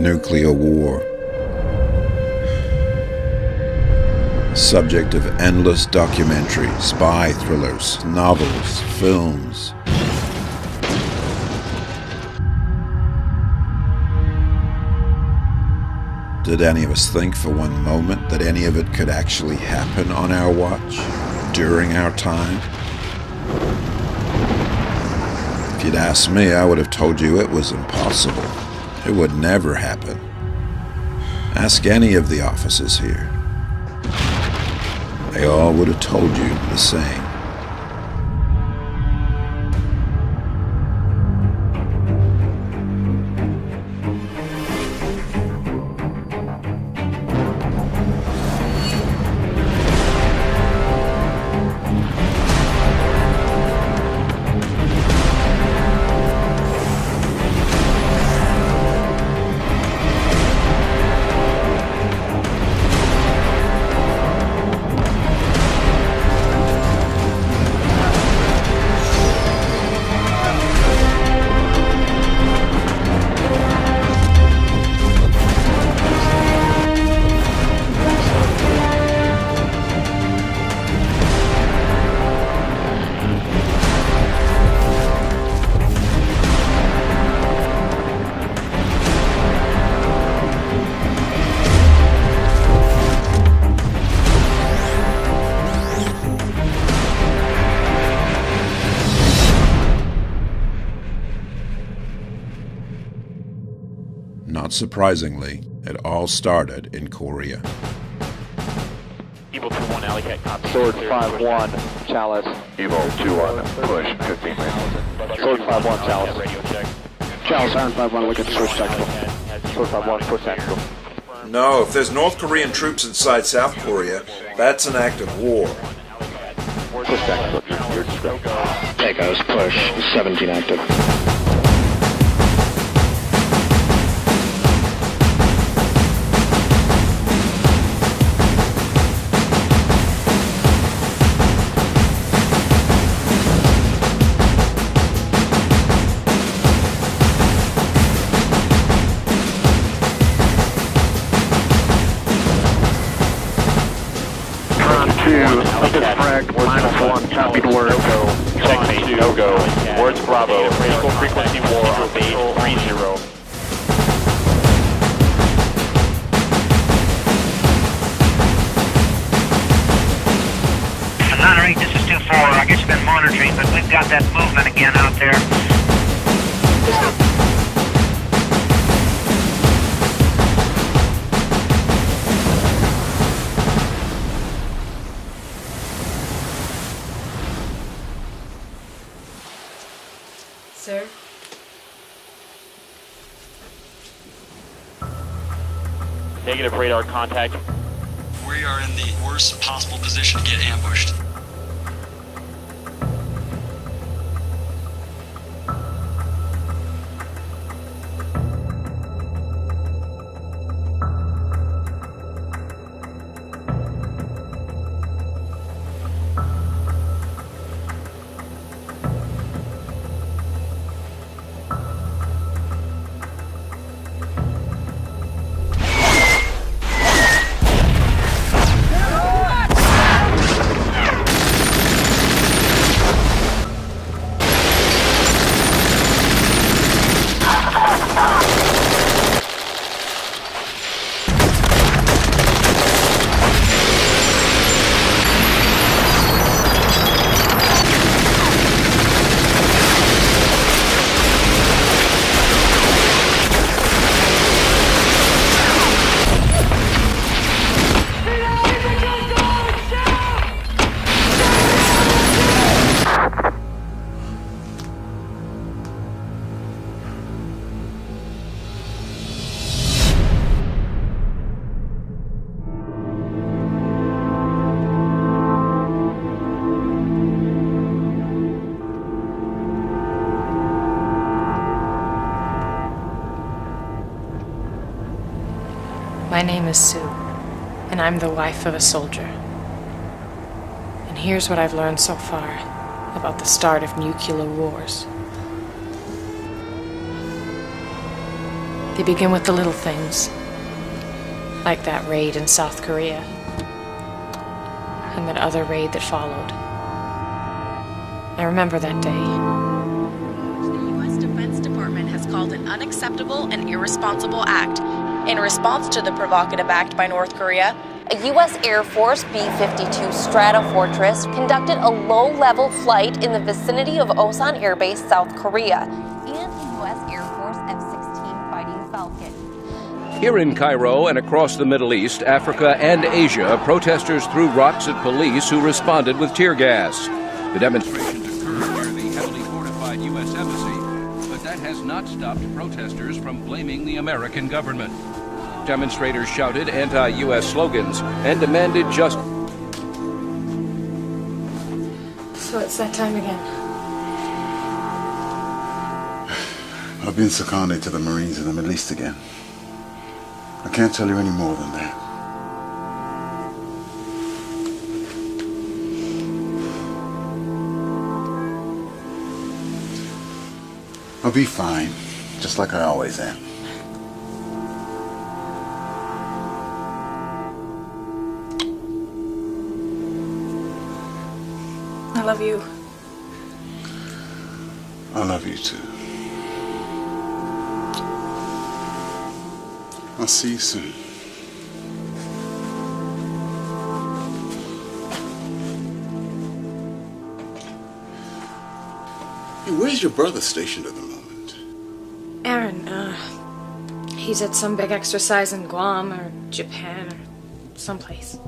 nuclear war. Subject of endless documentaries, spy thrillers, novels, films. Did any of us think for one moment that any of it could actually happen on our watch, during our time? If you'd asked me, I would have told you it was impossible. It would never happen. Ask any of the officers here. They all would have told you the same. Not surprisingly, it all started in Korea. Evil 2-1, Alley Cat, copy. Sword 5-1, Chalice. Evil 2-1, push 15 minutes. Sword 5-1, Chalice. Radio check. Chalice, Iron 5-1, look at the switch tactical. Sword 5-1, push tactical. No, if there's North Korean troops inside South Korea, that's an act of war. Push tactical, you're discreet. Echoes, push 17 active. -1, copied word. Checkmate, no-go. Words Bravo. Equal frequency war on base 30. Nine this is 2-4. I guess you've been monitoring, but we've got that movement again out there. Sir? Negative radar contact. We are in the worst possible position to get ambushed. My name is Sue, and I'm the wife of a soldier. And here's what I've learned so far about the start of nuclear wars. They begin with the little things, like that raid in South Korea, and that other raid that followed. I remember that day. The U.S. Defense Department has called an unacceptable and irresponsible act. In response to the provocative act by North Korea, a U.S. Air Force B-52 Stratofortress conducted a low-level flight in the vicinity of Osan Air Base, South Korea, and a U.S. Air Force F-16 Fighting Falcon. Here in Cairo and across the Middle East, Africa, and Asia, protesters threw rocks at police who responded with tear gas. The demonstrations occurred near the heavily fortified U.S. Embassy, but that has not stopped protesters from blaming the American government. Demonstrators shouted anti-U.S. slogans and demanded justice. So it's that time again. I've been seconded to the Marines in the Middle East again. I can't tell you any more than that. I'll be fine, just like I always am. I love you. I love you too. I'll see you soon. Hey, where's your brother stationed at the moment? Aaron, he's at some big exercise in Guam or Japan or someplace.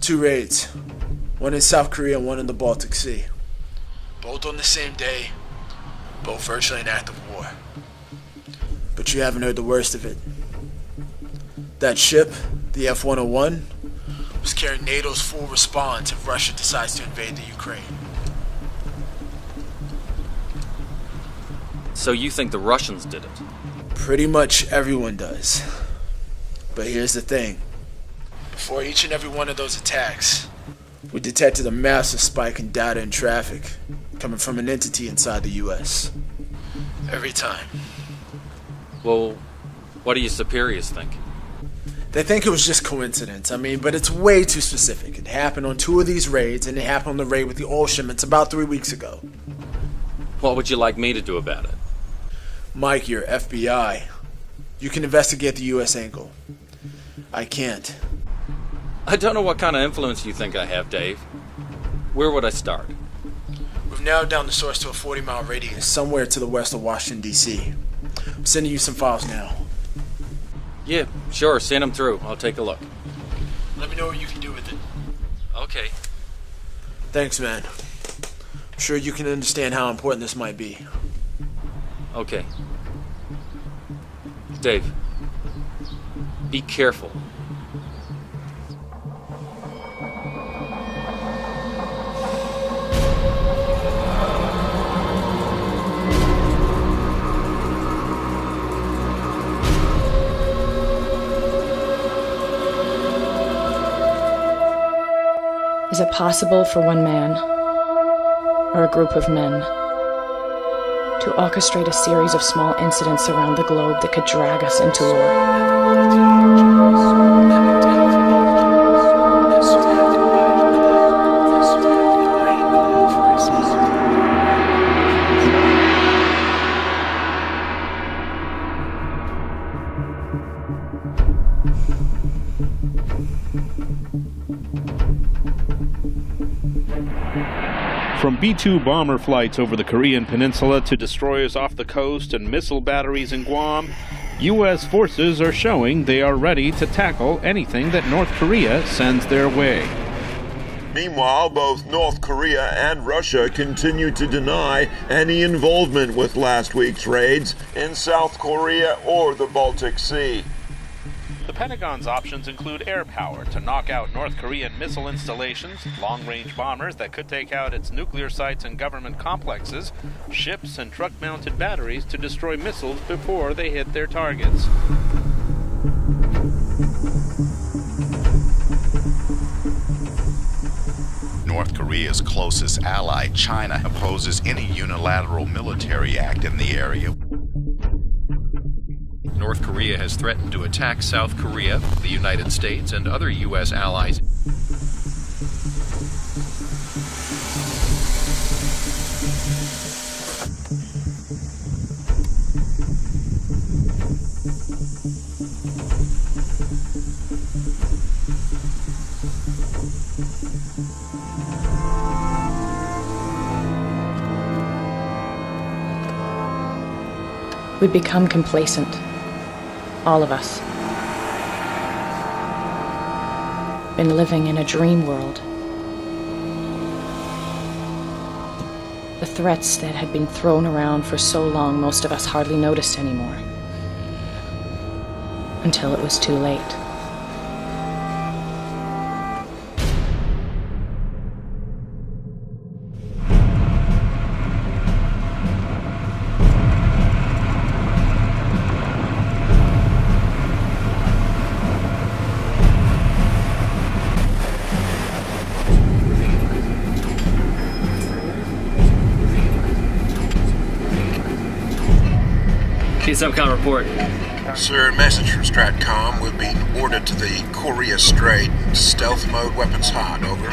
Two raids, one in South Korea and one in the Baltic Sea. Both on the same day, both virtually an act of war. But you haven't heard the worst of it. That ship, the F-101, was carrying NATO's full response if Russia decides to invade the Ukraine. So you think the Russians did it? Pretty much everyone does. But here's the thing. Before each and every one of those attacks, we detected a massive spike in data and traffic coming from an entity inside the U.S. Every time. Well, what do your superiors think? They think it was just coincidence. But it's way too specific. It happened on 2 of these raids, and it happened on the raid with the oil shipments about 3 weeks ago. What would you like me to do about it? Mike, you're FBI. You can investigate the U.S. angle. I can't. I don't know what kind of influence you think I have, Dave. Where would I start? We've narrowed down the source to a 40-mile radius, somewhere to the west of Washington, D.C. I'm sending you some files now. Yeah, sure, send them through. I'll take a look. Let me know what you can do with it. Okay. Thanks, man. I'm sure you can understand how important this might be. Okay. Dave, be careful. Is it possible for one man, or a group of men, to orchestrate a series of small incidents around the globe that could drag us into war? From B-2 bomber flights over the Korean peninsula to destroyers off the coast and missile batteries in Guam, U.S. forces are showing they are ready to tackle anything that North Korea sends their way. Meanwhile, both North Korea and Russia continue to deny any involvement with last week's raids in South Korea or the Baltic Sea. The Pentagon's options include air power to knock out North Korean missile installations, long-range bombers that could take out its nuclear sites and government complexes, ships and truck-mounted batteries to destroy missiles before they hit their targets. North Korea's closest ally, China, opposes any unilateral military act in the area. North Korea has threatened to attack South Korea, the United States, and other U.S. allies. We become complacent. All of us. Been living in a dream world. The threats that had been thrown around for so long, most of us hardly noticed anymore. Until it was too late. SOCOM report. Sir, message from STRATCOM. We've been ordered to the Korea Strait. Stealth mode, weapons hot. Over.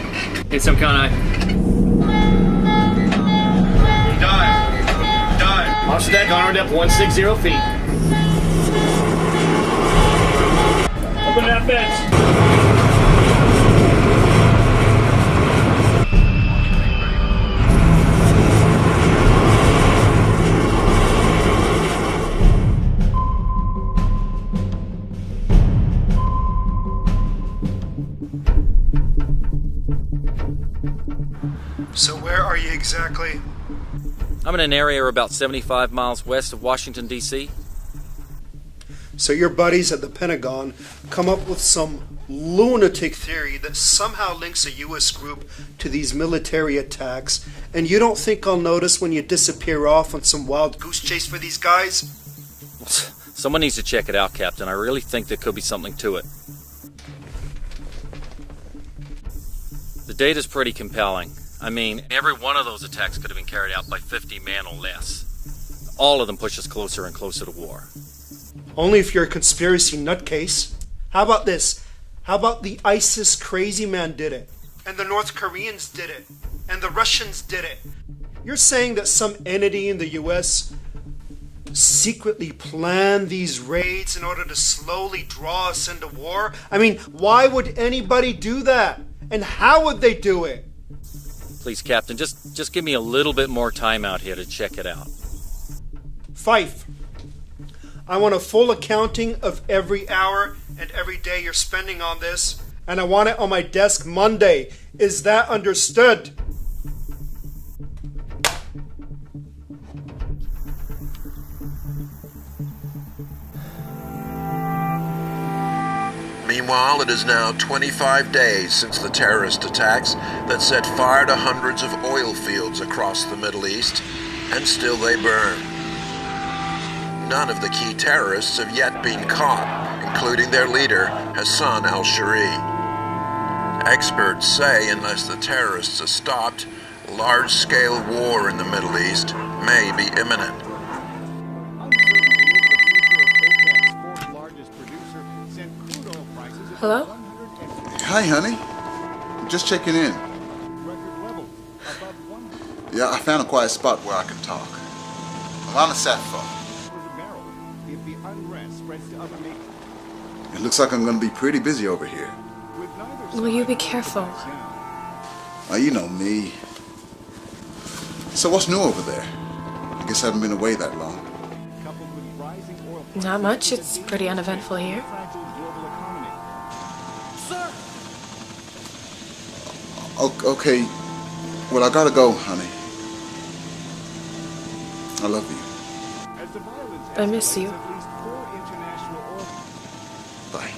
SOCOM, aye. Dive. Off deck, honor depth 160 feet. Open that fence. So where are you exactly? I'm in an area about 75 miles west of Washington, D.C. So your buddies at the Pentagon come up with some lunatic theory that somehow links a U.S. group to these military attacks, and you don't think I'll notice when you disappear off on some wild goose chase for these guys? Someone needs to check it out, Captain. I really think there could be something to it. The data's pretty compelling. I mean, every one of those attacks could have been carried out by 50 men or less. All of them push us closer and closer to war. Only if you're a conspiracy nutcase. How about this? How about the ISIS crazy man did it? And the North Koreans did it? And the Russians did it? You're saying that some entity in the US secretly planned these raids in order to slowly draw us into war? I mean, why would anybody do that? And how would they do it? Please, Captain, just give me a little bit more time out here to check it out. Fife, I want a full accounting of every hour and every day you're spending on this, and I want it on my desk Monday. Is that understood? Meanwhile, it is now 25 days since the terrorist attacks that set fire to hundreds of oil fields across the Middle East, and still they burn. None of the key terrorists have yet been caught, including their leader, Hassan al-Shari. Experts say unless the terrorists are stopped, large-scale war in the Middle East may be imminent. Hello? Hi, honey. I'm just checking in. Yeah, I found a quiet spot where I can talk. I'm on a sat phone. It looks like I'm going to be pretty busy over here. Will you be careful? You know me. So what's new over there? I guess I haven't been away that long. Not much. It's pretty uneventful here. Okay. Well, I gotta go, honey. I love you. I miss you. Bye.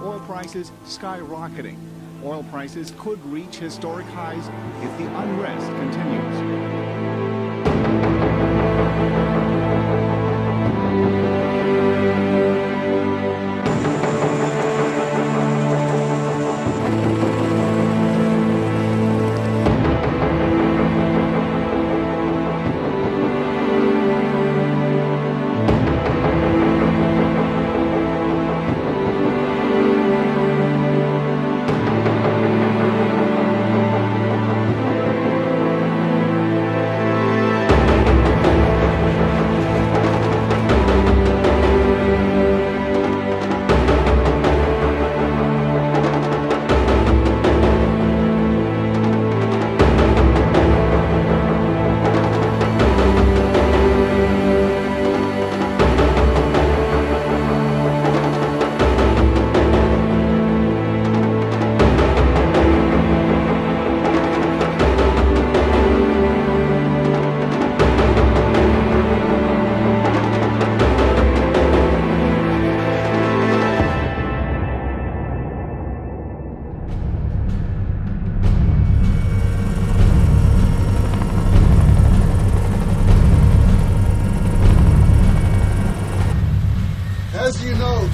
Oil prices skyrocketing. Oil prices could reach historic highs if the unrest continues.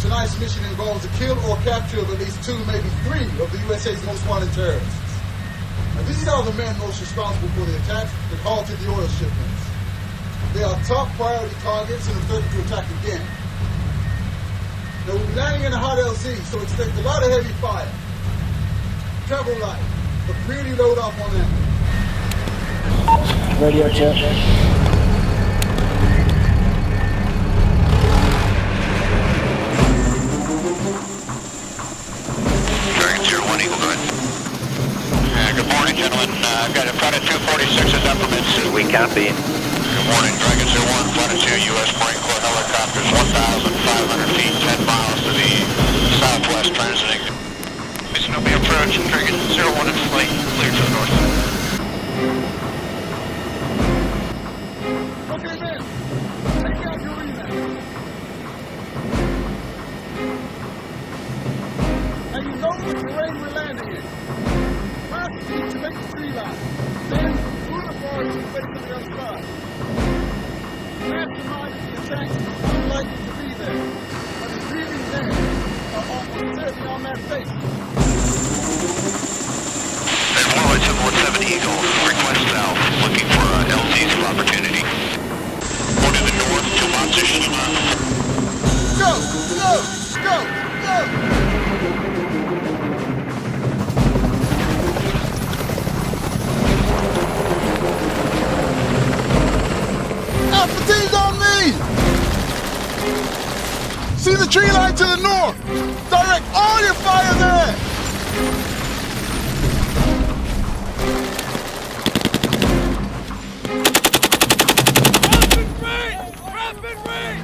Tonight's mission involves the kill or capture of at least 2, maybe 3 of the USA's most wanted terrorists. Now, these are the men most responsible for the attacks that halted the oil shipments. They are top priority targets and are threatened to attack again. Now, we'll be landing in a hot LZ, so expect a lot of heavy fire. Travel light, but really load off on them. Radio check. Good morning, gentlemen. I've got a Flight 246 is up from Mid-City. We copy. Good morning, Dragon 01, Flight 2, U.S. Marine Corps helicopters, 1,500 feet, 10 miles to the southwest, transiting. Mission will be approaching, Dragon 01 in flight, clear to the north side. Okay, man. Take out your remap. And you know what terrain we're landing in. Proceed to make the tree line. Then, through the forest and wait for the other side. Mastermind of the attack is unlikely to be there, but the breathing there are almost certainly on that face. And Warlord 717 Eagle, request south, looking for LZ's opportunity. Go to the north, to position. Go! Go! Go! Go! Alpha Team's on me! See the tree line to the north! Direct all your fire there! Rapid rain! Rapid rain!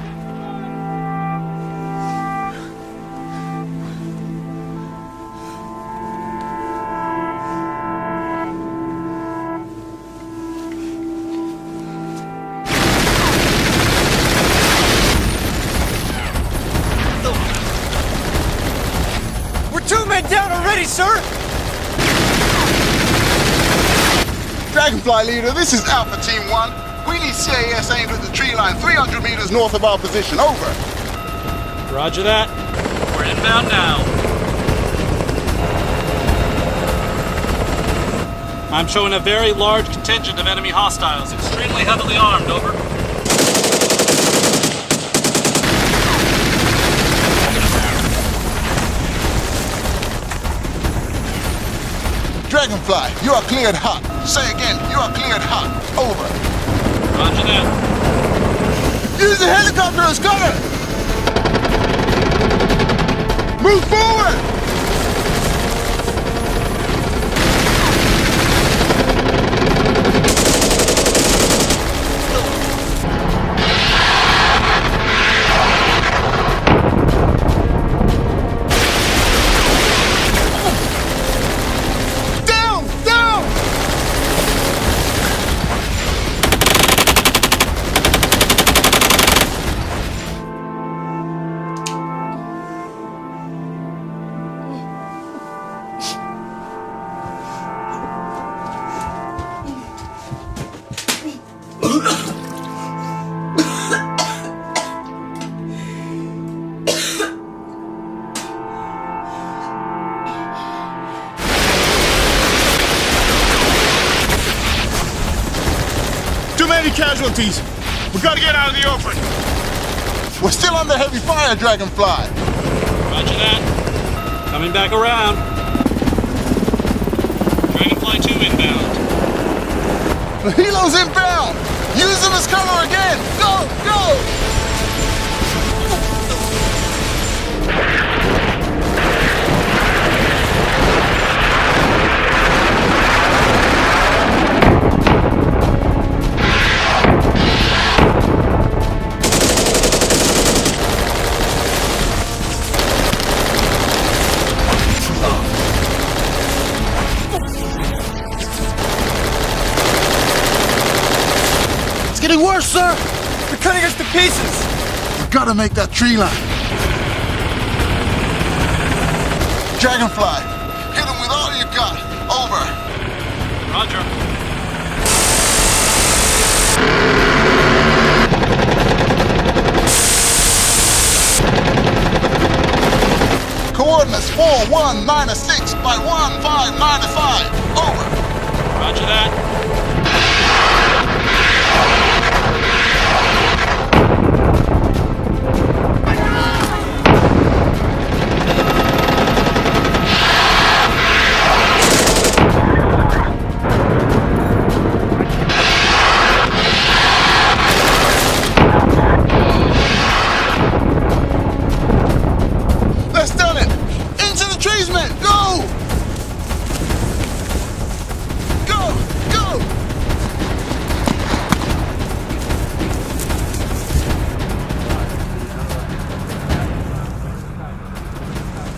Down already, sir! Dragonfly leader, this is Alpha Team 1. We need CAS aimed at the tree line 300 meters north of our position. Over. Roger that. We're inbound now. I'm showing a very large contingent of enemy hostiles, extremely heavily armed, over. Dragonfly, you are cleared hot. Say again, you are cleared hot. Over. Roger that. Use the helicopter as cover! Move forward! Too many casualties. We gotta get out of the open. We're still under heavy fire, Dragonfly. Roger that. Coming back around. Dragonfly 2 inbound. The helo's inbound. Use them as cover again. Go, go! Getting worse, sir! They're cutting us to pieces! We gotta make that tree line. Dragonfly, hit him with all you got. Over. Roger. Coordinates 4196 by 1595. Over. Roger that.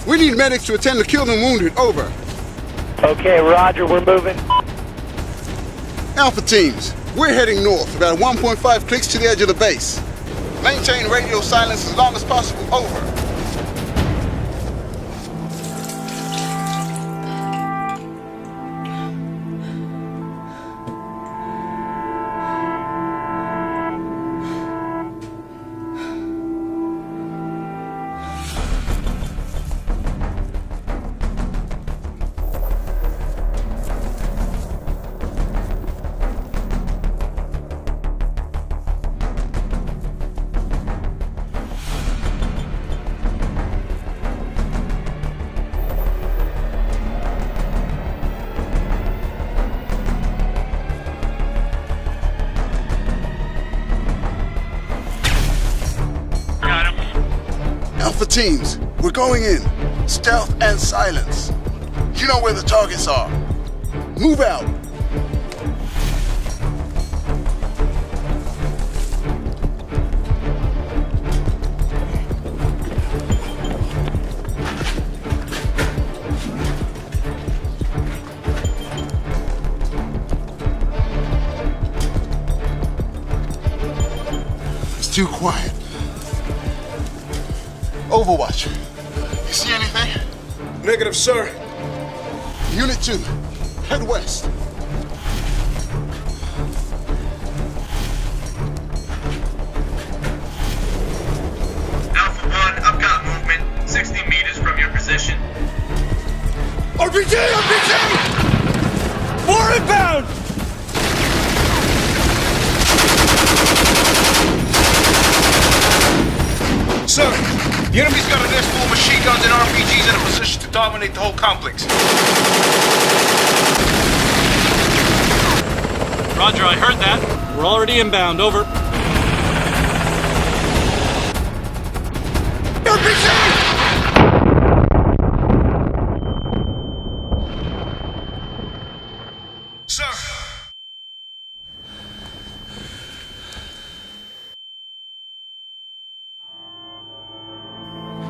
We need medics to attend to killed and wounded. Over. Okay, roger, we're moving. Alpha teams, we're heading north, about 1.5 clicks to the edge of the base. Maintain radio silence as long as possible. Over. Alpha teams, we're going in. Stealth and silence. You know where the targets are. Move out. It's too quiet. Overwatch. You see anything? Negative, sir. Unit 2, head west. Alpha 1, I've got movement 60 meters from your position. RPG! RPG! More inbound! Sir, the enemy's got a nest full of machine guns and RPGs in a position to dominate the whole complex. Roger, I heard that. We're already inbound, over. Sir!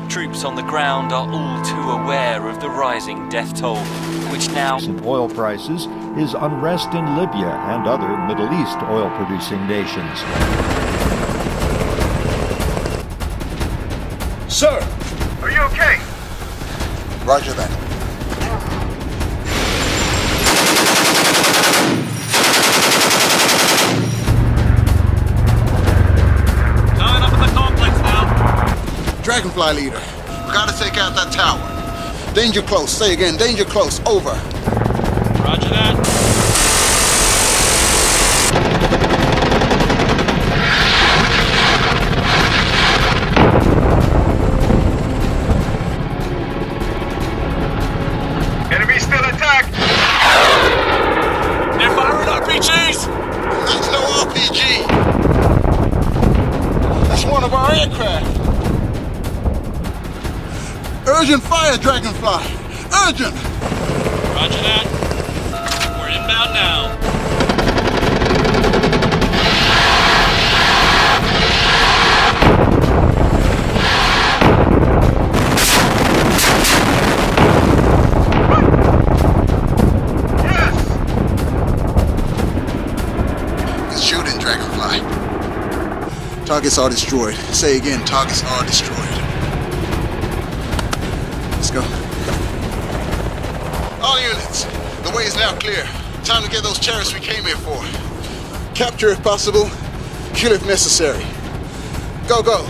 Troops on the ground are all too aware of the rising death toll, which now... Oil prices is unrest in Libya and other Middle East oil-producing nations. Sir! Are you okay? Roger that. Coming up in the complex now. Dragonfly leader, we gotta take out that tower. Danger close. Say again, danger close. Over. Roger that. Enemy still attacked! They're firing RPGs! That's no RPG! That's one of our aircraft! Urgent fire, Dragonfly! Urgent! Roger that. We're inbound now. Good shooting, Dragonfly. Targets are destroyed. Say again, targets are destroyed. Let's go. All units, the way is now clear. Time to get those terrorists we came here for. Capture if possible, kill if necessary. Go, go.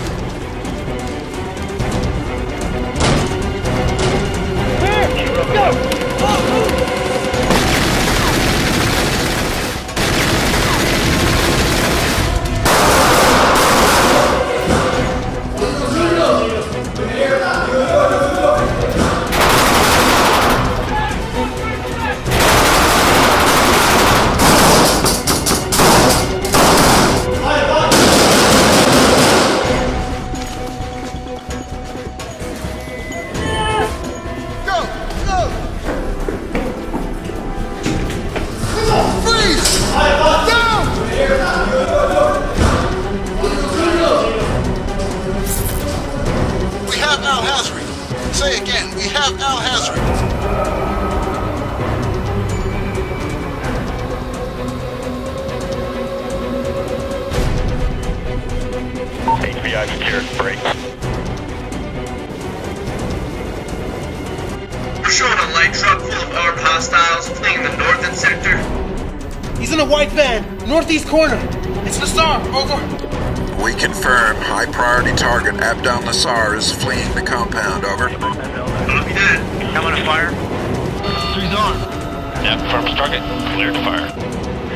Say again, we have Al-Hazri. HPI secured. Break. We're showing a light truck full of armed hostiles fleeing the northern sector. He's in a white van, northeast corner. It's Nassar, over. We confirm high-priority target Abdel Nassar is fleeing the compound, over. Copy that. I'm on a fire. Who's on? Yeah, confirms target. Cleared to fire.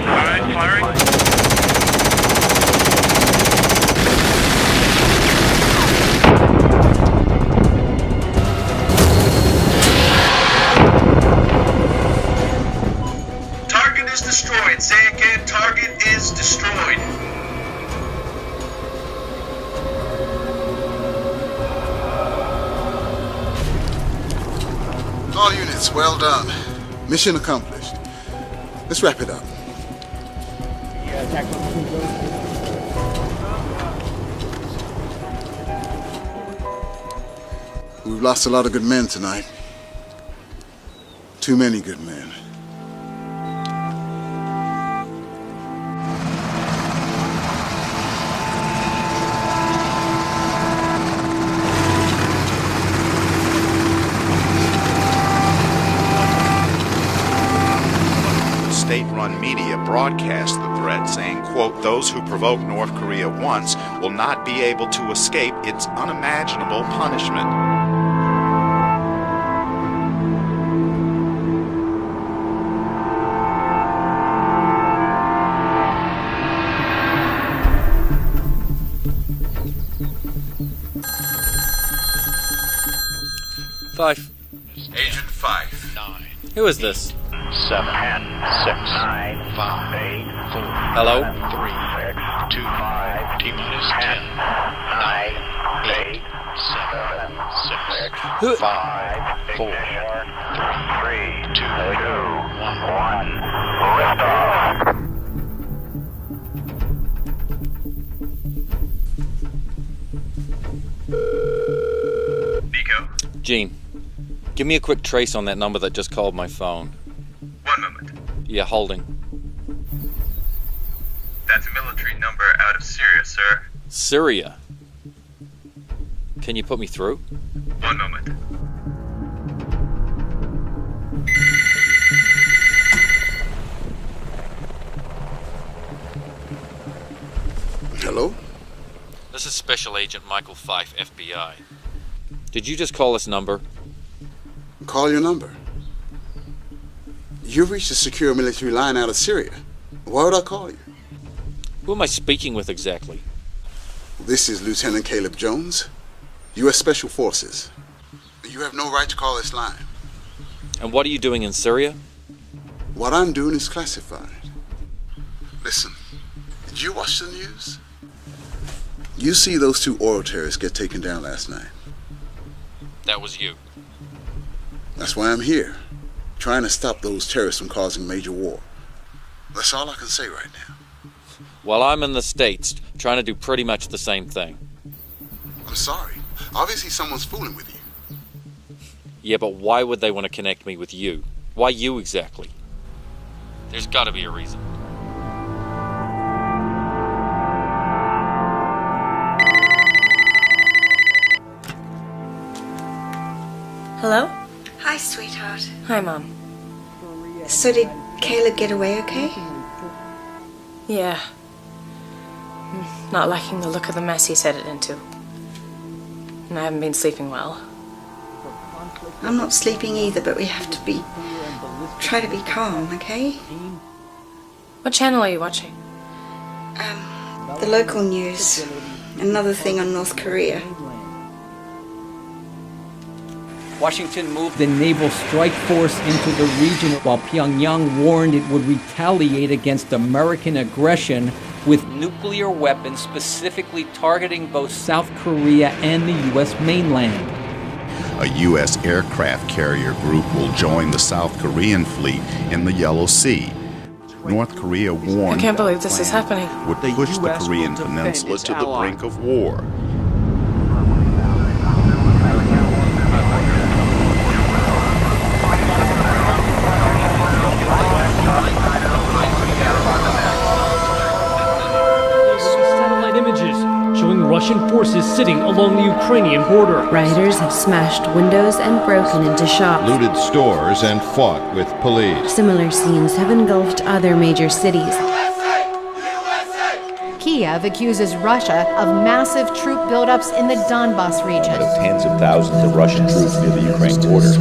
Alright, firing. Target is destroyed. Say again, target is destroyed. All units, well done. Mission accomplished. Let's wrap it up. We've lost a lot of good men tonight. Too many good men. State-run media broadcast the threat, saying, quote, "Those who provoke North Korea once will not be able to escape its unimaginable punishment." Five. Agent 5. 9. Who is this? 7, 10, 6, 9, 5, 8, 4, Hello? 3, 2, T-minus 10, 9, 8, 7, 6, Who? 5, 4, 3, 2, 1. Nico, Gene, give me a quick trace on that number that just called my phone. 1 moment. Yeah, holding. That's a military number out of Syria, sir. Syria. Can you put me through? 1 moment. Hello? This is Special Agent Michael Fife, FBI. Did you just call this number? Call your number. You reached a secure military line out of Syria. Why would I call you? Who am I speaking with exactly? This is Lieutenant Caleb Jones, U.S. Special Forces. You have no right to call this line. And what are you doing in Syria? What I'm doing is classified. Listen, did you watch the news? You see those 2 oil terrorists get taken down last night. That was you. That's why I'm here, trying to stop those terrorists from causing major war. That's all I can say right now. While I'm in the States, trying to do pretty much the same thing. I'm sorry. Obviously someone's fooling with you. Yeah, but why would they want to connect me with you? Why you exactly? There's gotta be a reason. Hello? Hi, sweetheart. Hi, Mom. So did Caleb get away okay? Yeah. Not liking the look of the mess he's headed into. And I haven't been sleeping well. I'm not sleeping either, but we have to try to be calm, okay? What channel are you watching? The local news. Another thing on North Korea. Washington moved the naval strike force into the region while Pyongyang warned it would retaliate against American aggression with nuclear weapons specifically targeting both South Korea and the U.S. mainland. A U.S. aircraft carrier group will join the South Korean fleet in the Yellow Sea. North Korea warned I can't believe this is happening. Would push the Korean peninsula to the brink of war. Satellite images showing Russian forces sitting along the Ukrainian border. Rioters have smashed windows and broken into shops, looted stores and fought with police. Similar scenes have engulfed other major cities. Kiev accuses Russia of massive troop buildups in the Donbas region. Tens of thousands of Russian troops near the Ukraine border.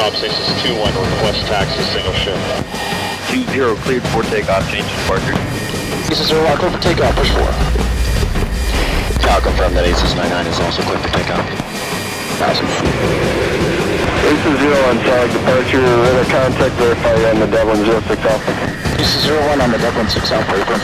Stations 2-1, request taxi, single shift. 2-0, cleared for takeoff, change to departure. Aces 0, clear for takeoff, push 4. I'll confirm that Aces 99 is also clear for takeoff. 1000. Aces 0 on solid departure, radar contact, verify on the Dublin 06 Alpha. Aces 01 on the Dublin 6 Alpha, April.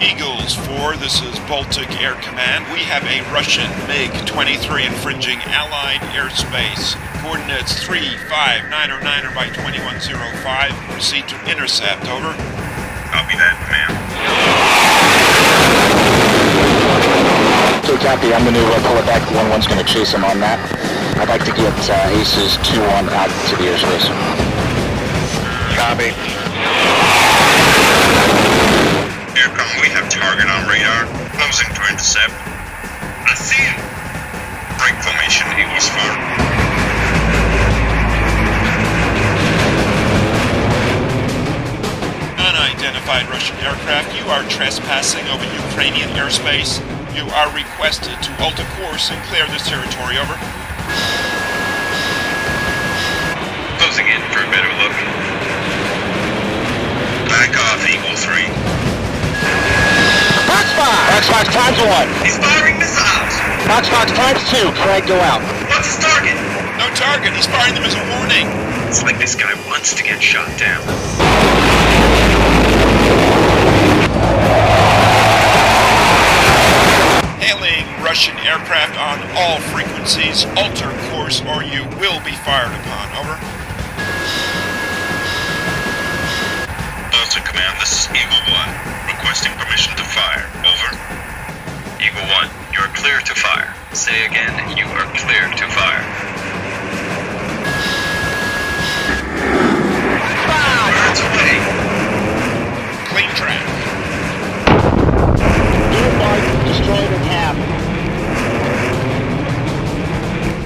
Eagles 4, this is Baltic Air Command. We have a Russian MiG-23 infringing Allied airspace. Coordinates 35909 by 2105. Proceed to intercept, over. Copy that, command. Copy. I'm going to pull it back. 1-1's going to chase him on that. I'd like to get Aces 2-1 out to the airspace. Copy. Aircom, we have target on radar. Closing to intercept. I see him. Break formation, Eagles 4. Unidentified Russian aircraft, you are trespassing over Ukrainian airspace. You are requested to alter course and clear this territory, over. Closing in for a better look. Back off, Eagle 3. Fox times 1. He's firing missiles. Fox times 2. Craig, go out. What's his target? No target, he's firing them as a warning. It's like this guy wants to get shot down. Hailing Russian aircraft on all frequencies. Alter course or you will be fired upon. Over. Delta Command, this is Eagle 1. Requesting permission to fire. Over. Eagle 1, you are clear to fire. Say again, you are clear to fire. Birds away. Clean track. Destroyed in half.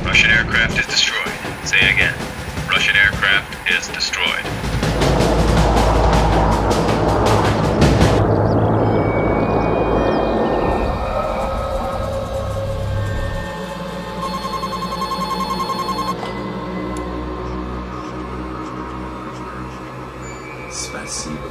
Russian aircraft is destroyed. Say again. Russian aircraft is destroyed. Спасибо.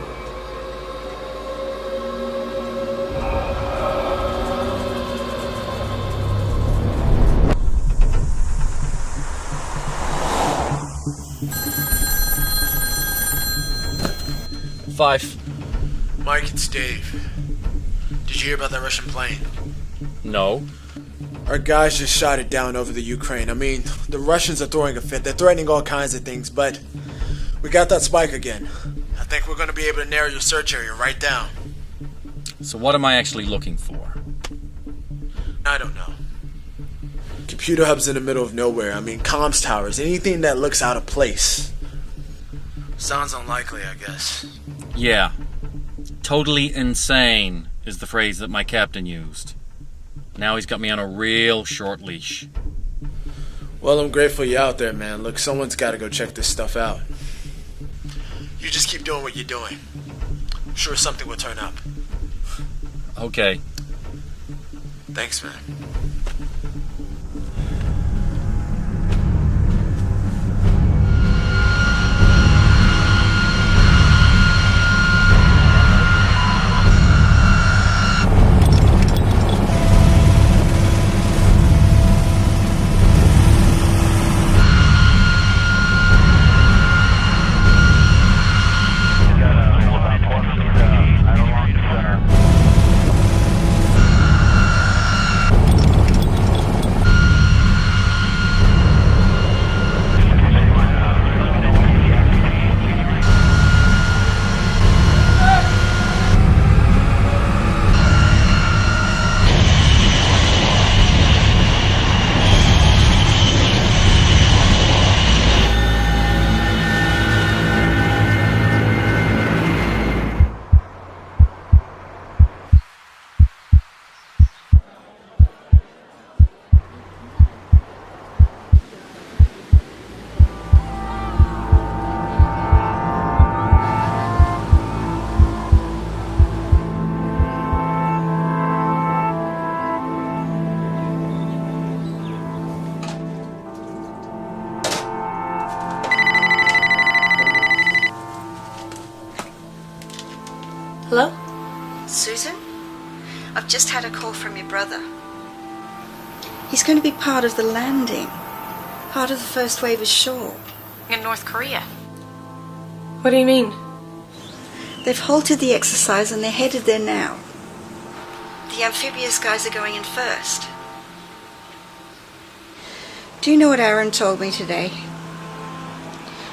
Five. Mike, it's Dave. Did you hear about that Russian plane? No. Our guys just shot it down over the Ukraine. I mean, the Russians are throwing a fit. They're threatening all kinds of things, but we got that spike again. I think we're going to be able to narrow your search area right down. So what am I actually looking for? I don't know. Computer hubs in the middle of nowhere. I mean, comms towers. Anything that looks out of place. Sounds unlikely, I guess. Yeah. Totally insane is the phrase that my captain used. Now he's got me on a real short leash. Well, I'm grateful you're out there, man. Look, someone's got to go check this stuff out. You just keep doing what you're doing. I'm sure something will turn up. Okay. Thanks, man. Hello? Susan? I've just had a call from your brother. He's going to be part of the landing. Part of the first wave ashore. In North Korea? What do you mean? They've halted the exercise and they're headed there now. The amphibious guys are going in first. Do you know what Aaron told me today?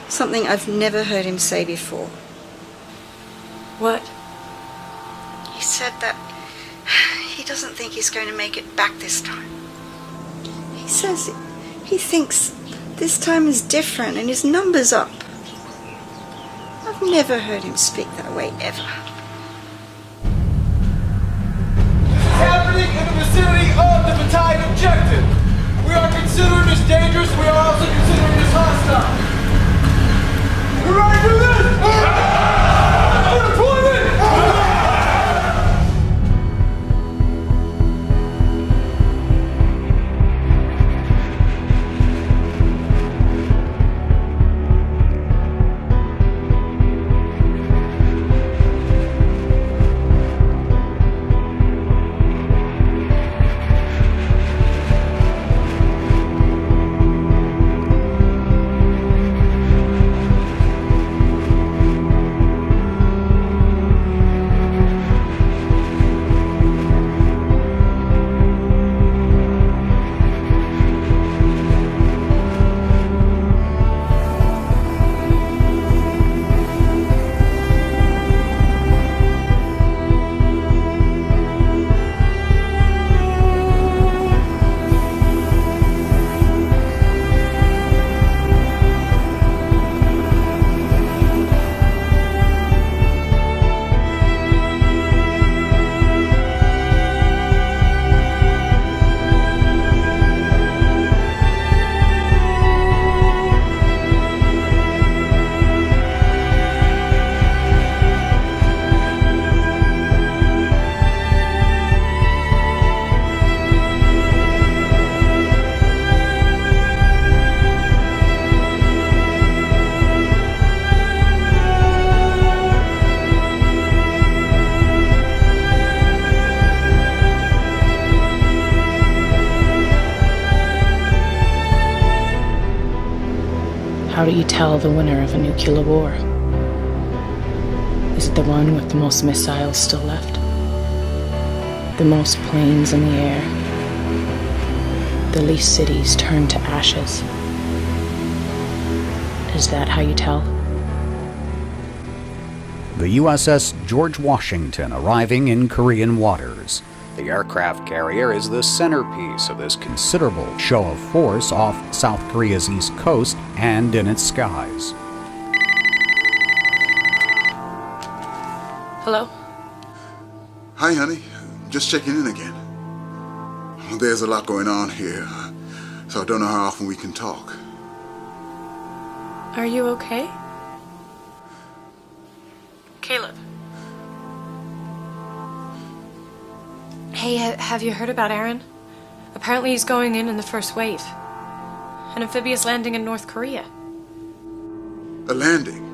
Something I've never heard him say before. What? He said that he doesn't think he's going to make it back this time. He says he thinks this time is different and his number's up. I've never heard him speak that way, ever. This is happening in the vicinity of the battalion objective. We are considering this dangerous. We are also considering this hostile. You ready to do this? Deployment! How do you tell the winner of a nuclear war? Is it the one with the most missiles still left? The most planes in the air? The least cities turned to ashes? Is that how you tell? The USS George Washington arriving in Korean waters. The aircraft carrier is the centerpiece of this considerable show of force off South Korea's east coast and in its skies. Hello? Hi, honey. Just checking in again. There's a lot going on here, so I don't know how often we can talk. Are you okay? Caleb. Hey, have you heard about Aaron? Apparently he's going in the first wave. An amphibious landing in North Korea. A landing?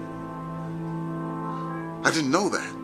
I didn't know that.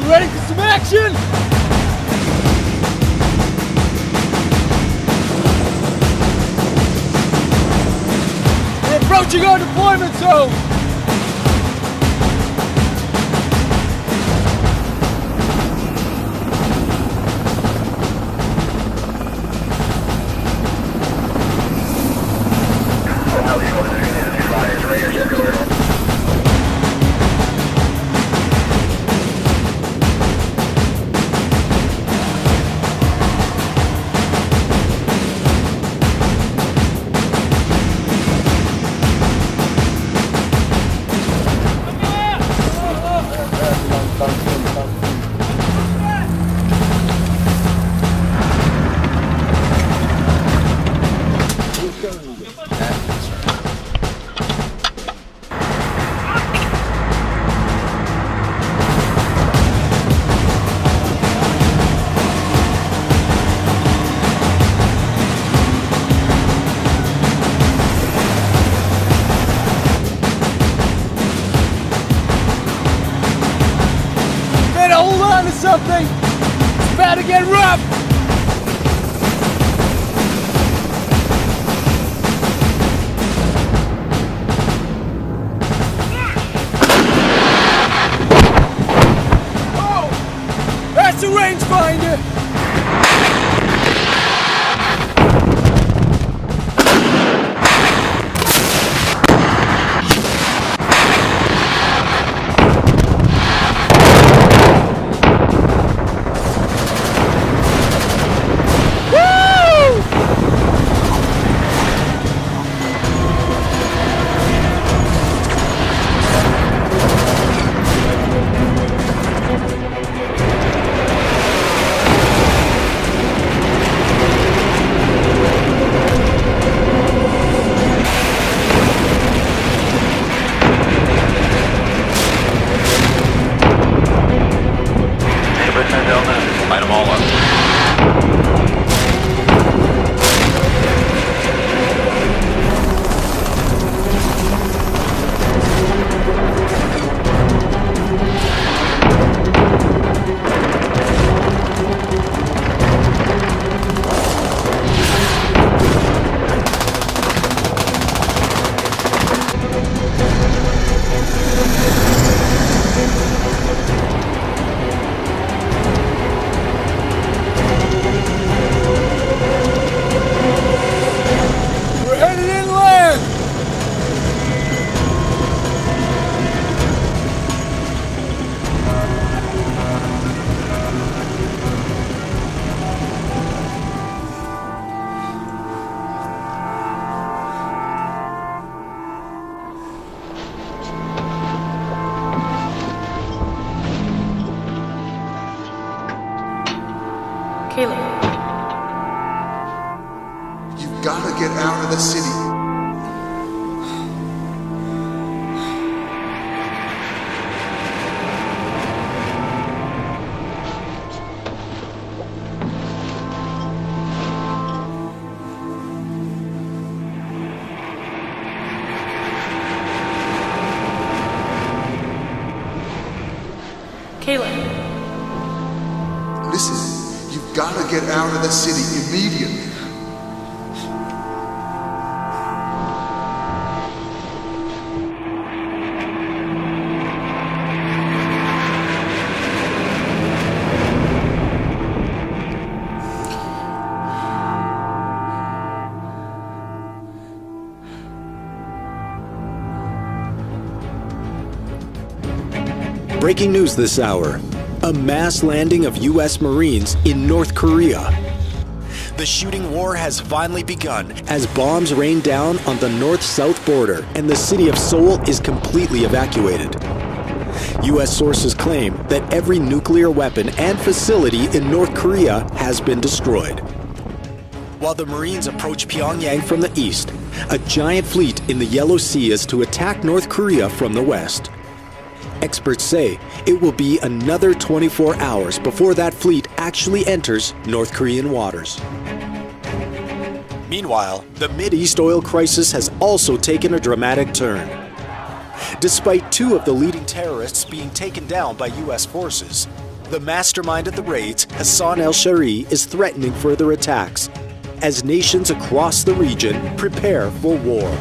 Ready for some action? We're approaching our deployment zone! something? It's about to get rough! Oh! That's a rangefinder! Light them all up. Caleb. You've got to get out of the city. Caleb. Listen, you've got to get out of the city immediately. Breaking news this hour. A mass landing of U.S. Marines in North Korea. The shooting war has finally begun as bombs rain down on the north-south border and the city of Seoul is completely evacuated. U.S. sources claim that every nuclear weapon and facility in North Korea has been destroyed. While the Marines approach Pyongyang from the east, a giant fleet in the Yellow Sea is to attack North Korea from the west. Experts say it will be another 24 hours before that fleet actually enters North Korean waters. Meanwhile, the Mideast oil crisis has also taken a dramatic turn. Despite two of the leading terrorists being taken down by U.S. forces, the mastermind of the raids, Hassan al-Shari, is threatening further attacks as nations across the region prepare for war.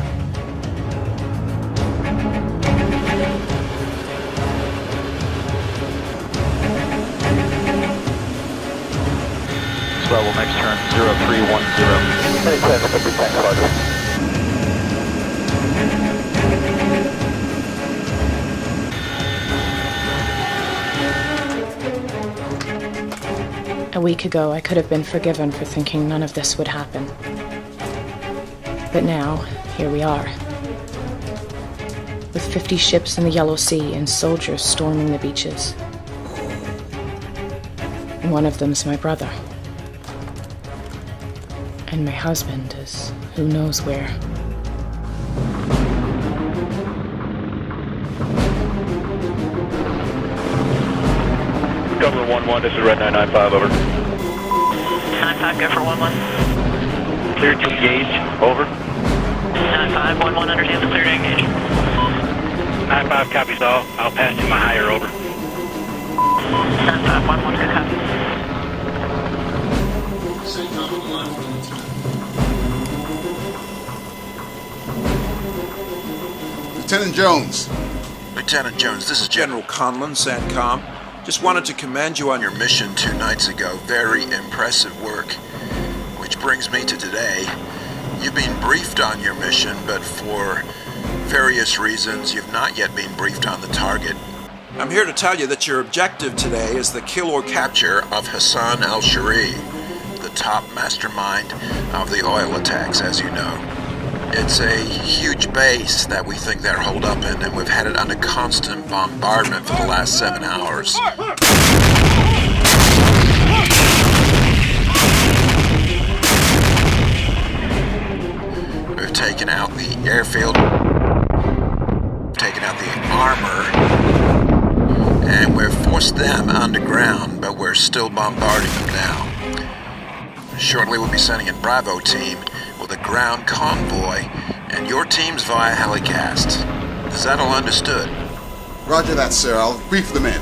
Level next turn 0310. A week ago, I could have been forgiven for thinking none of this would happen. But now, here we are. With 50 ships in the Yellow Sea and soldiers storming the beaches. And one of them's my brother. And my husband is who knows where. Governor 1-1, this is Red 995, over. 9-5, go for 1-1. Clear to engage, over. 9-5, 1-1, understand the clear to engage. 9-5 copies all. I'll pass you my higher, over. 9511, good copy. Lieutenant Jones. Lieutenant Jones, this is General Conlon, SATCOM. Just wanted to commend you on your mission 2 nights ago. Very impressive work. Which brings me to today. You've been briefed on your mission, but for various reasons, you've not yet been briefed on the target. I'm here to tell you that your objective today is the kill or capture of Hassan al-Shari, the top mastermind of the oil attacks, as you know. It's a huge base that we think they're holed up in, and we've had it under constant bombardment for the last 7 hours. We've taken out the airfield, taken out the armor, and we've forced them underground, but we're still bombarding them now. Shortly we'll be sending in Bravo team with a ground convoy, and your team's via helicast. Is that all understood? Roger that, sir. I'll brief the men.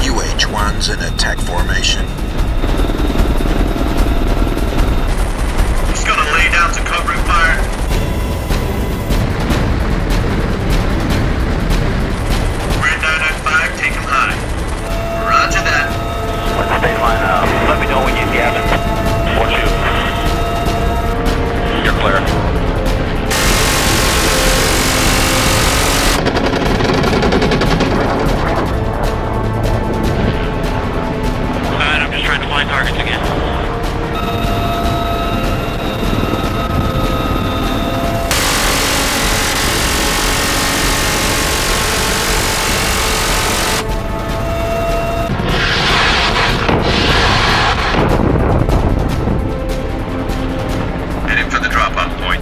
UH-1's in attack formation. He's gonna lay down to covering fire. Ran down at 5, take him high. Roger that. What's the baseline? Let me know when you get it. Watch you. You're clear. Alright, I'm just trying to find targets again. Heading for the drop-off point.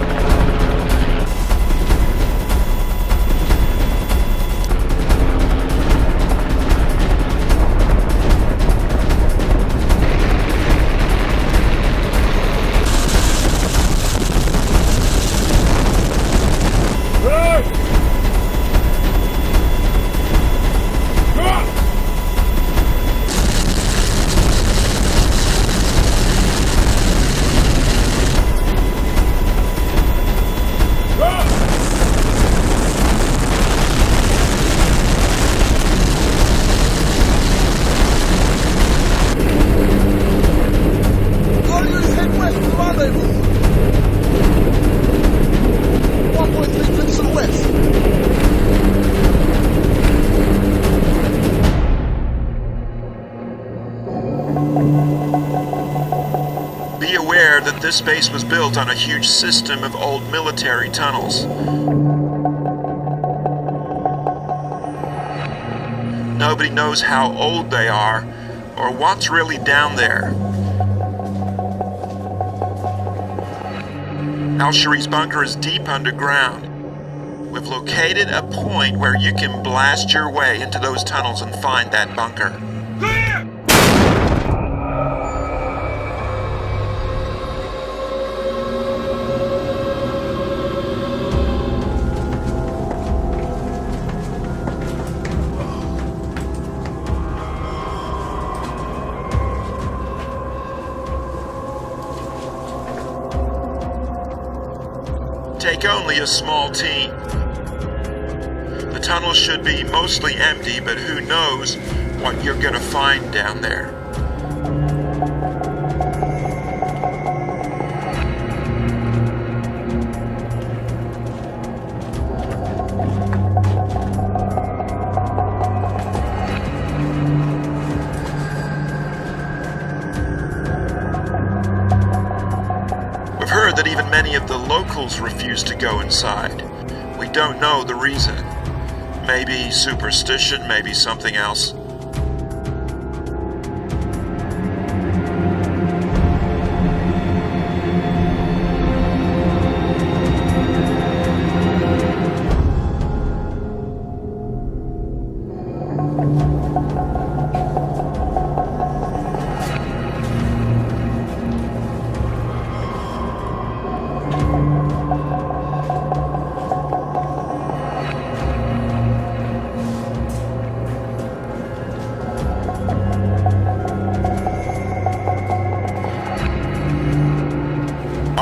Warriors head west to rendezvous. 1.3 clicks to the west. Be aware that this base was built on a huge system of old military tunnels. Nobody knows how old they are or what's really down there. Al-Shari's bunker is deep underground. We've located a point where you can blast your way into those tunnels and find that bunker. Take only a small team. The tunnel should be mostly empty, but who knows what you're gonna find down there. We've heard that even many of the locals refuse to go inside. We don't know the reason. Maybe superstition, maybe something else.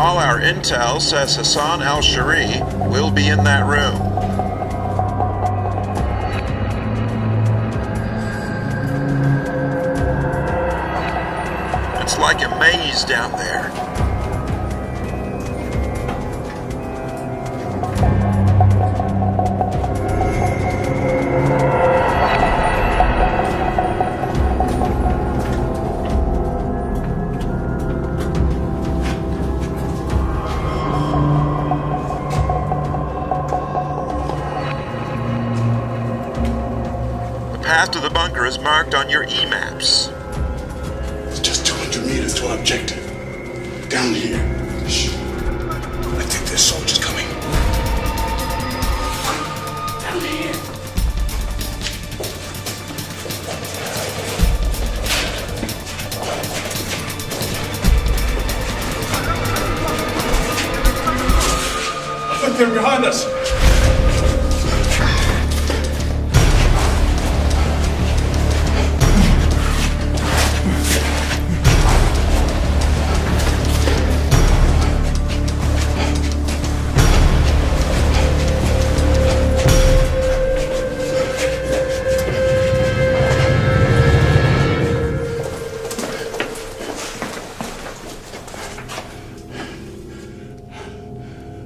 All our intel says Hassan al-Shari will be in that room. It's like a maze down there. The path to the bunker is marked on your E-maps. It's just 200 meters to our objective. Down here. Shh. I think there's soldiers coming. Down here. I think they're behind us.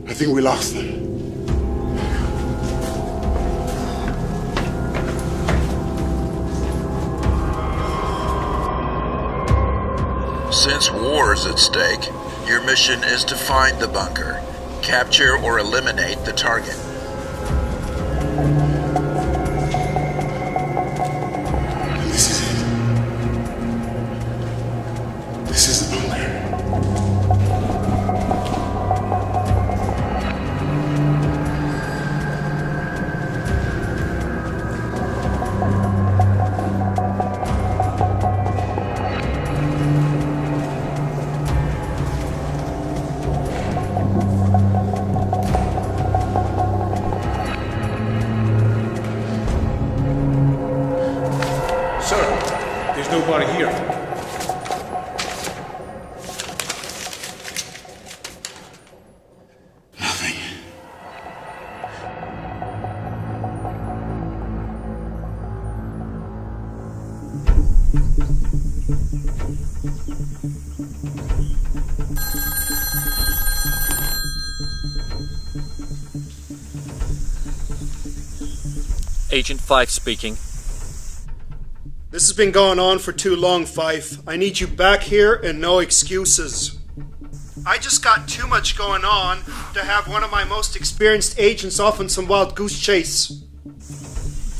I think we lost them. Since war is at stake, your mission is to find the bunker, capture or eliminate the target. This is it. This is the bunker. Sir, there's nobody here. Nothing. Agent Fife speaking. This has been going on for too long, Fife. I need you back here and no excuses. I just got too much going on to have one of my most experienced agents off on some wild goose chase.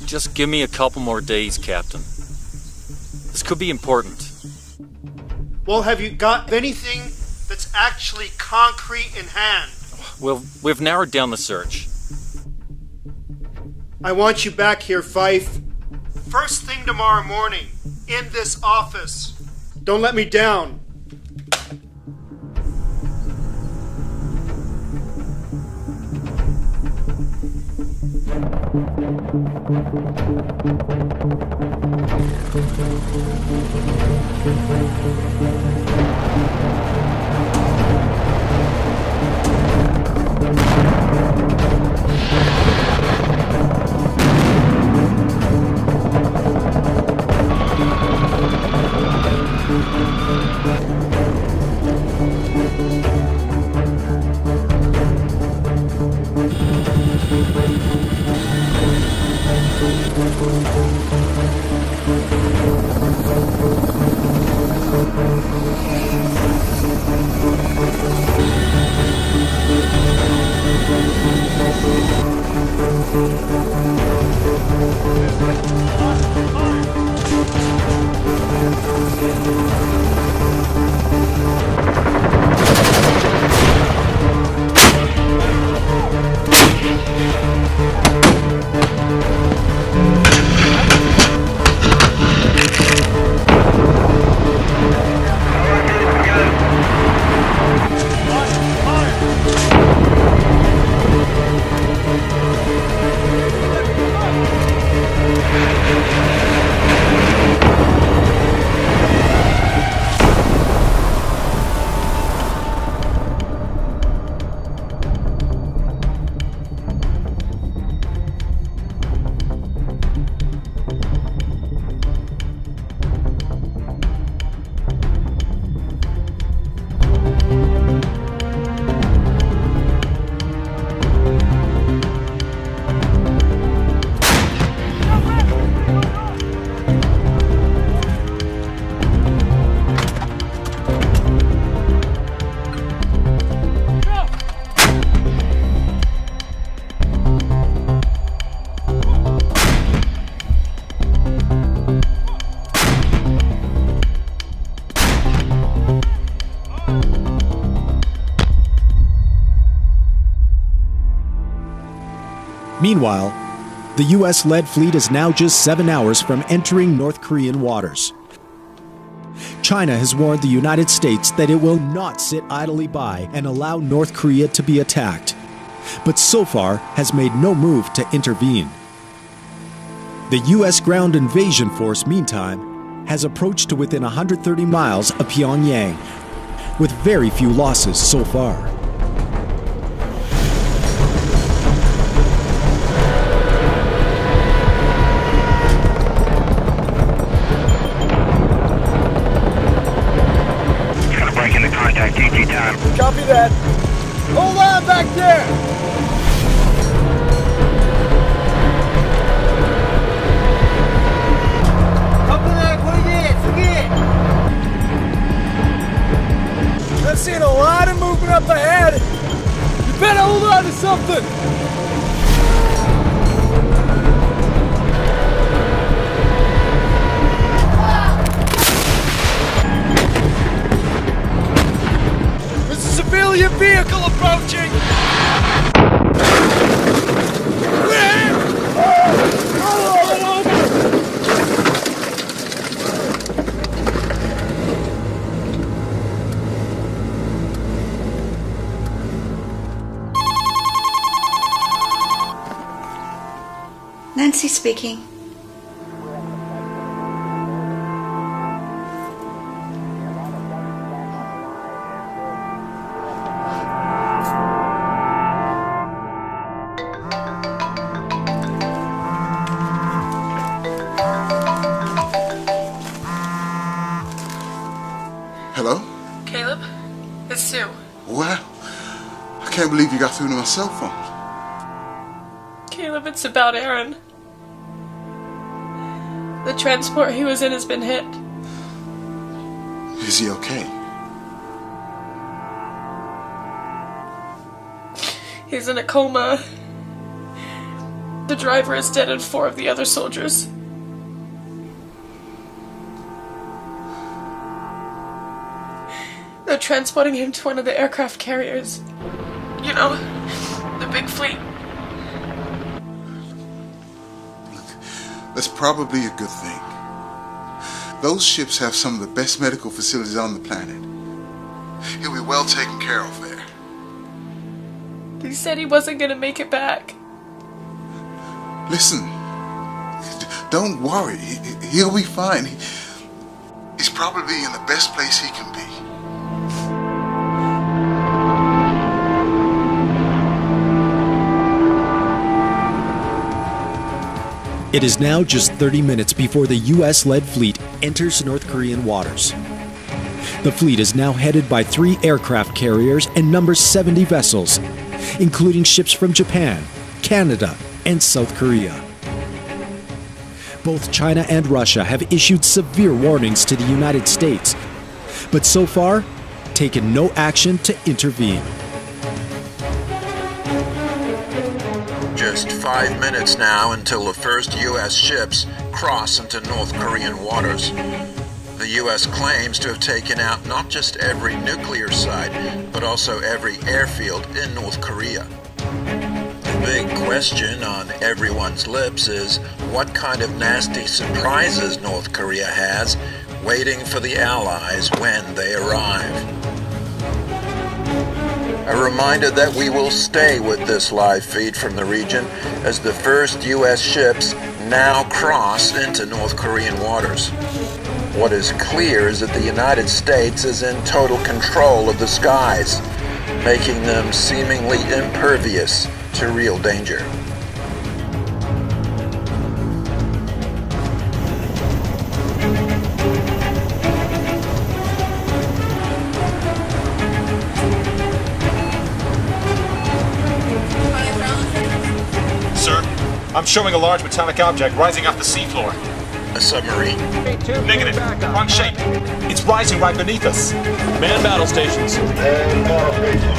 Just give me a couple more days, Captain. This could be important. Well, have you got anything that's actually concrete in hand? Well, we've narrowed down the search. I want you back here, Fife. First thing tomorrow morning, in this office. Don't let me down. Meanwhile, the U.S.-led fleet is now just 7 hours from entering North Korean waters. China has warned the United States that it will not sit idly by and allow North Korea to be attacked, but so far has made no move to intervene. The U.S. ground invasion force, meantime, has approached to within 130 miles of Pyongyang, with very few losses so far. Copy that. Hold on back there. I've seen a lot of movement up ahead. You better hold on to something. Civilian vehicle approaching! Nancy speaking. Hello? Caleb? It's Sue. Well, I can't believe you got through to my cell phone. Caleb, it's about Aaron. The transport he was in has been hit. Is he okay? He's in a coma. The driver is dead and 4 of the other soldiers. They're transporting him to one of the aircraft carriers. You know, the big fleet. That's probably a good thing. Those ships have some of the best medical facilities on the planet. He'll be well taken care of there. He said he wasn't gonna make it back. Listen, don't worry. He'll be fine. He's probably in the best place he can be. It is now just 30 minutes before the U.S.-led fleet enters North Korean waters. The fleet is now headed by 3 aircraft carriers and numbers 70 vessels, including ships from Japan, Canada, and South Korea. Both China and Russia have issued severe warnings to the United States, but so far, taken no action to intervene. Just 5 minutes now until the first U.S. ships cross into North Korean waters. The U.S. claims to have taken out not just every nuclear site, but also every airfield in North Korea. The big question on everyone's lips is what kind of nasty surprises North Korea has waiting for the Allies when they arrive. A reminder that we will stay with this live feed from the region as the first U.S. ships now cross into North Korean waters. What is clear is that the United States is in total control of the skies, making them seemingly impervious to real danger. I'm showing a large metallic object rising off the seafloor. A submarine. Negative. Wrong shape. It's rising right beneath us. Man battle stations. Man battle stations.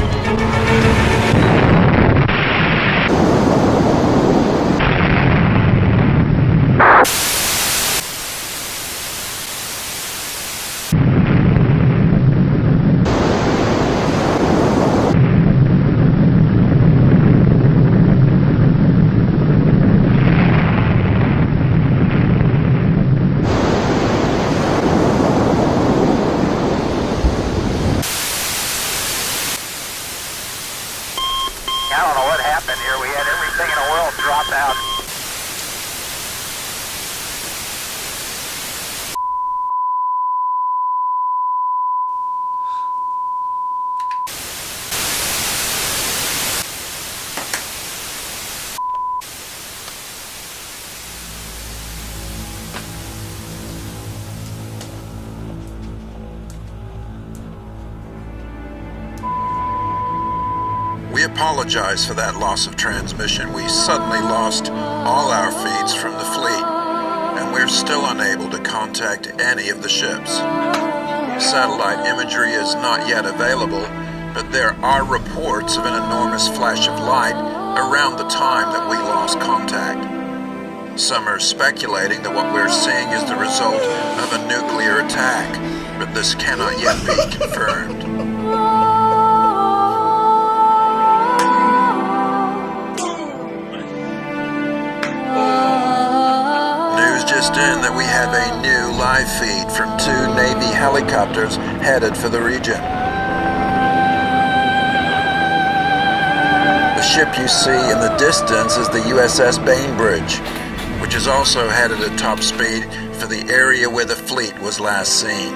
thing in the world, drop out. We apologize for that loss of transmission. We suddenly lost all our feeds from the fleet, and we're still unable to contact any of the ships. Satellite imagery is not yet available, but there are reports of an enormous flash of light around the time that we lost contact. Some are speculating that what we're seeing is the result of a nuclear attack, but this cannot yet be confirmed. Just in that we have a new live feed from 2 Navy helicopters headed for the region. The ship you see in the distance is the USS Bainbridge, which is also headed at top speed for the area where the fleet was last seen.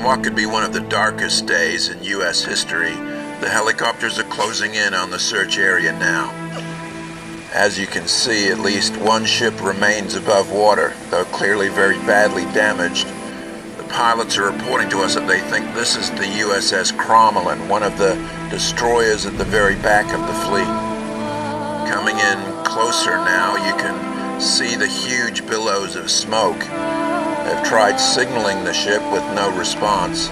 What could be one of the darkest days in U.S. history, the helicopters are closing in on the search area now. As you can see, at least one ship remains above water, though clearly very badly damaged. The pilots are reporting to us that they think this is the USS Crommelin, one of the destroyers at the very back of the fleet. Coming in closer now, you can see the huge billows of smoke. They've tried signaling the ship with no response.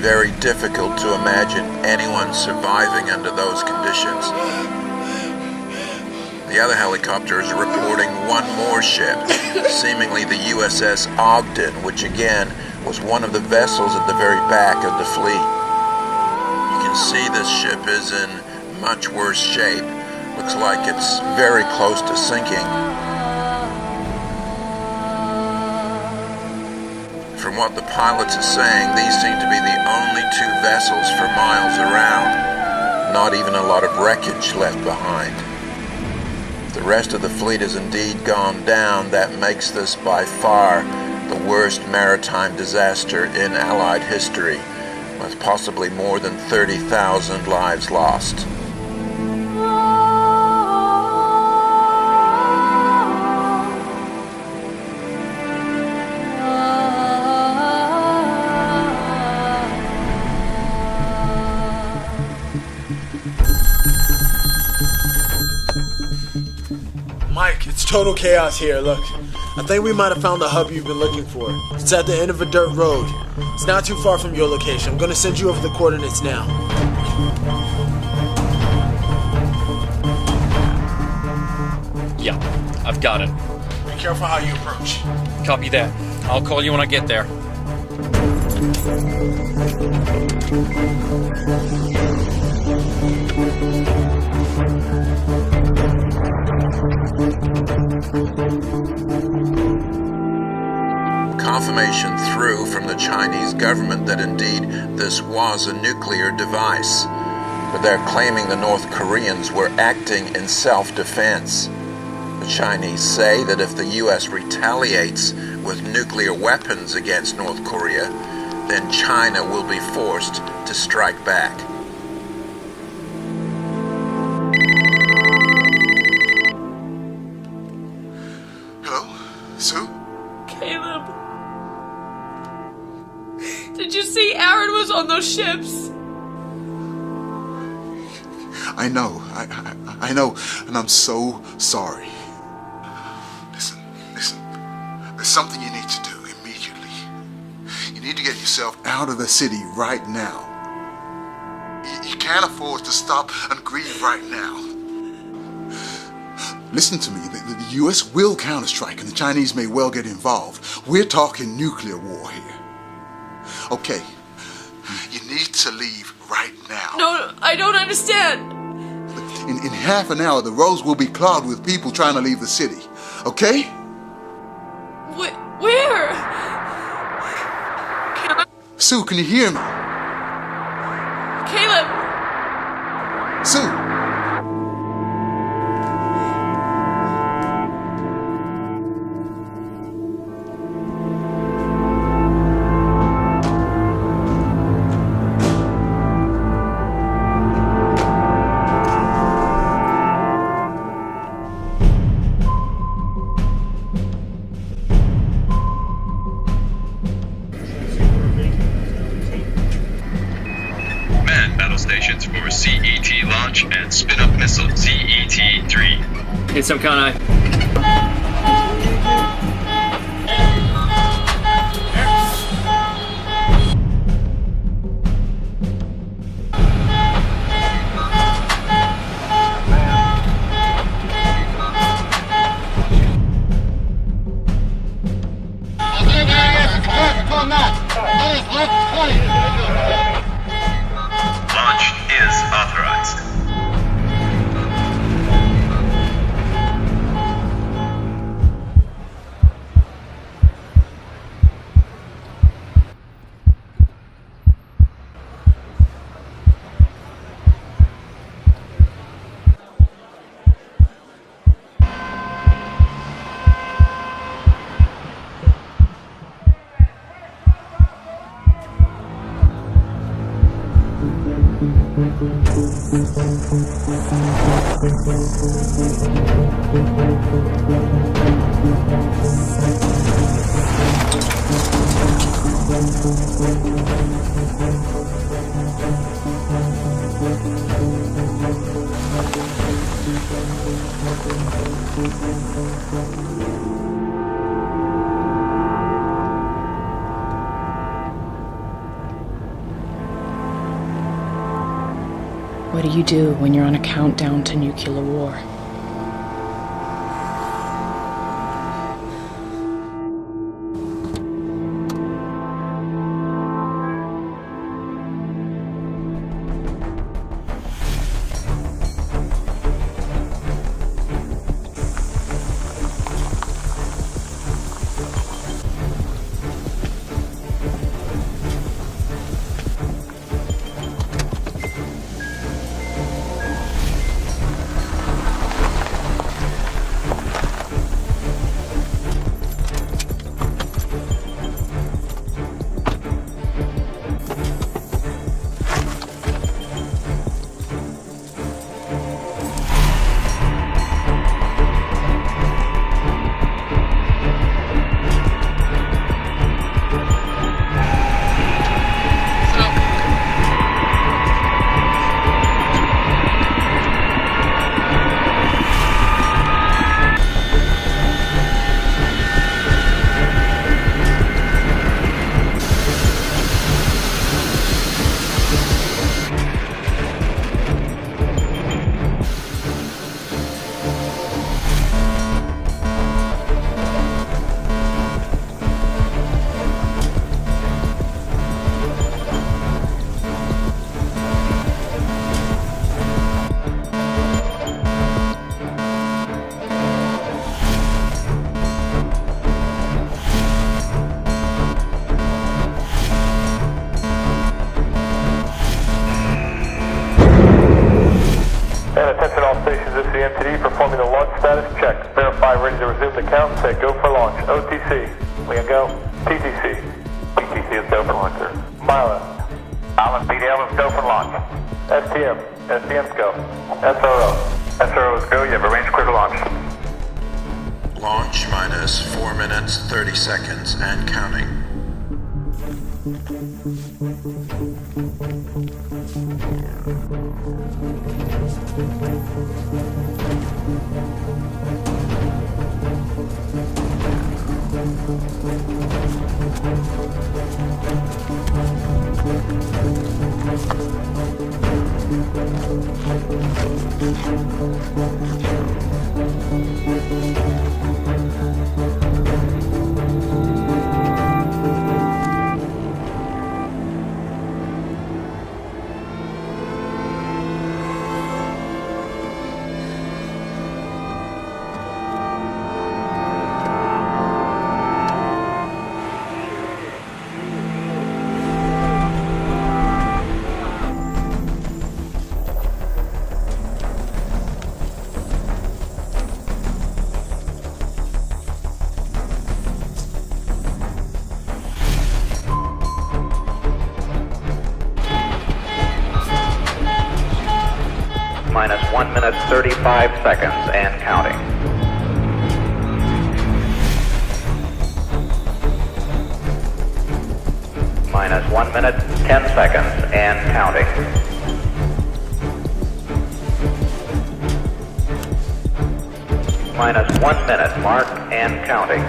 Very difficult to imagine anyone surviving under those conditions. The other helicopters are reporting one more ship, seemingly the USS Ogden, which again was one of the vessels at the very back of the fleet. You can see this ship is in much worse shape. Looks like it's very close to sinking. From what the pilots are saying, these seem to be the only 2 vessels for miles around. Not even a lot of wreckage left behind. If the rest of the fleet has indeed gone down, that makes this by far the worst maritime disaster in Allied history, with possibly more than 30,000 lives lost. Mike, it's total chaos here. Look, I think we might have found the hub you've been looking for. It's at the end of a dirt road. It's not too far from your location. I'm gonna send you over the coordinates now. Yeah, I've got it. Be careful how you approach. Copy that. I'll call you when I get there. Confirmation through from the Chinese government that indeed this was a nuclear device, but they're claiming the North Koreans were acting in self-defense. The Chinese say that if the U.S. retaliates with nuclear weapons against North Korea, then China will be forced to strike back. Hello? Sue? Caleb. Did you see Aaron was on those ships? I know. I know, and I'm so sorry. Listen. There's something you need to do immediately. You need to get yourself out of the city right now. You can't can't afford to stop and grieve right now. Listen to me, the U.S. will counterstrike and the Chinese may well get involved. We're talking nuclear war here. Okay, you need to leave right now. No, I don't understand. In half an hour, the roads will be clogged with people trying to leave the city. Okay? Where? Sue, can you hear me? Caleb! Sue! Stations for CET launch and spin-up missile CET-3. It's some kind of... Launch is authorized. What do you do when you're on a countdown to nuclear war? Attention all stations, this is the MTD performing the launch status check. Verify ready to resume the count. Say go for launch. OTC. We can go. TTC. TTC is go for launch, sir. Mila. Allen BDL, let's go for launch. STM. STM's go. SRO. SRO is go. You have a range clear to launch. Launch minus 4 minutes, 30 seconds, and counting. Minus 1 minute 35 seconds and counting. Minus 1 minute 10 seconds and counting. Minus 1 minute mark and counting.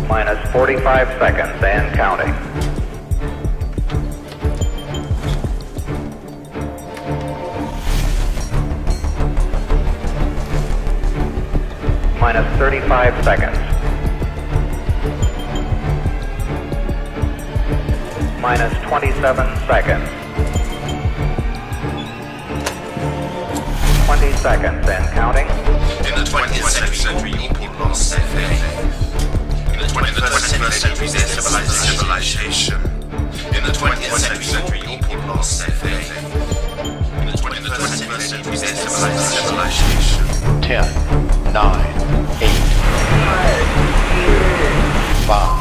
Minus 45 seconds and counting. Minus 35 seconds. Minus 27 seconds. 20 seconds and counting. In the 20th century, your people lost their faith. In the 21st century, their civilization. In the 20th century, your people lost their faith. In the 21st century, their civilization. 10, 9, 8, 7, 5.